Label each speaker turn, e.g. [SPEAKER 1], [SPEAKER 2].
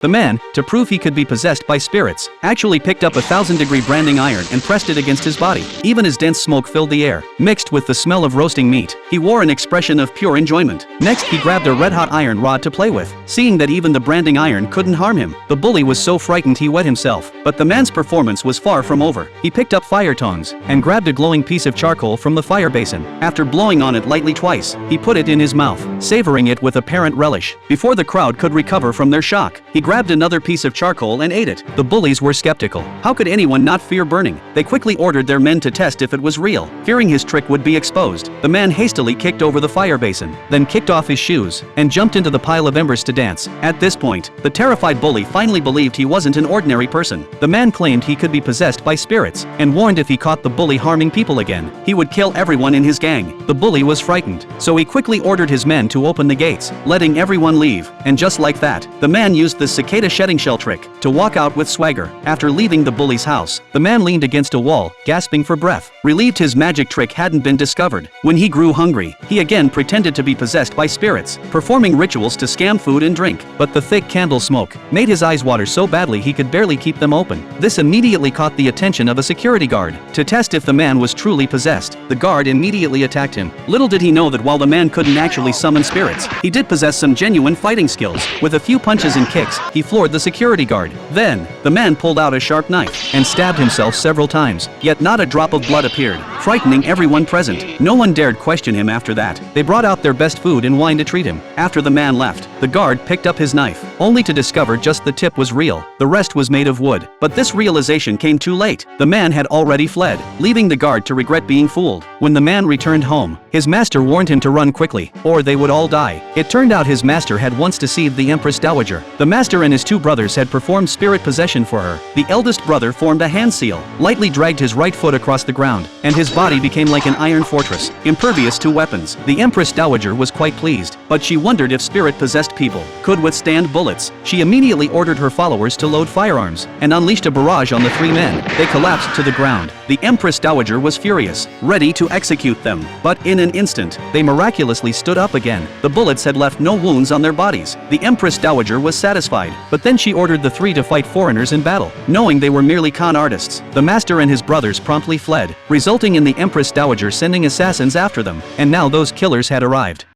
[SPEAKER 1] The man, to prove he could be possessed by spirits, actually picked up a 1000-degree branding iron and pressed it against his body. Even as dense smoke filled the air, mixed with the smell of roasting meat, he wore an expression of pure enjoyment. Next, he grabbed a red-hot iron rod to play with. Seeing that even the branding iron couldn't harm him, the bully was so frightened he wet himself. But the man's performance was far from over. He picked up fire tongs and grabbed a glowing piece of charcoal from the fire basin. After blowing on it lightly twice, he put it in his mouth, savoring it with apparent relish. Before the crowd could recover from their shock, he grabbed another piece of charcoal and ate it. The bullies were skeptical. How could anyone not fear burning? They quickly ordered their men to test if it was real, fearing his trick would be exposed. The man hastily kicked over the fire basin, then kicked off his shoes, and jumped into the pile of embers to dance. At this point, the terrified bully finally believed he wasn't an ordinary person. The man claimed he could be possessed by spirits, and warned if he caught the bully harming people again, he would kill everyone in his gang. The bully was frightened, so he quickly ordered his men to open the gates, letting everyone leave. And just like that, the man used the cicada shedding shell trick to walk out with swagger. After leaving the bully's house, the man leaned against a wall, gasping for breath, relieved his magic trick hadn't been discovered. When he grew hungry, he again pretended to be possessed by spirits, performing rituals to scam food and drink. But the thick candle smoke made his eyes water so badly he could barely keep them open. This immediately caught the attention of a security guard. To test if the man was truly possessed, the guard immediately attacked him. Little did he know that while the man couldn't actually summon spirits, he did possess some genuine fighting skills. With a few punches and kicks, he floored the security guard. Then, the man pulled out a sharp knife and stabbed himself several times, yet not a drop of blood appeared, frightening everyone present. No one dared question him after that. They brought out their best food and wine to treat him. After the man left, the guard picked up his knife, only to discover just the tip was real. The rest was made of wood. But this realization came too late. The man had already fled, leaving the guard to regret being fooled. When the man returned home, his master warned him to run quickly, or they would all die. It turned out his master had once deceived the Empress Dowager. The master and his two brothers had performed spirit possession for her. The eldest brother formed a hand seal, lightly dragged his right foot across the ground, and his body became like an iron fortress, impervious to weapons. The Empress Dowager was quite pleased, but she wondered if spirit-possessed people could withstand bullets. She immediately ordered her followers to load firearms, and unleashed a barrage on the three men. They collapsed to the ground. The Empress Dowager was furious, ready to execute them. But in an instant, they miraculously stood up again. The bullets had left no wounds on their bodies. The Empress Dowager was satisfied, but then she ordered the three to fight foreigners in battle. Knowing they were merely con artists, the master and his brothers promptly fled, resulting in the Empress Dowager sending assassins after them. And now those killers had arrived.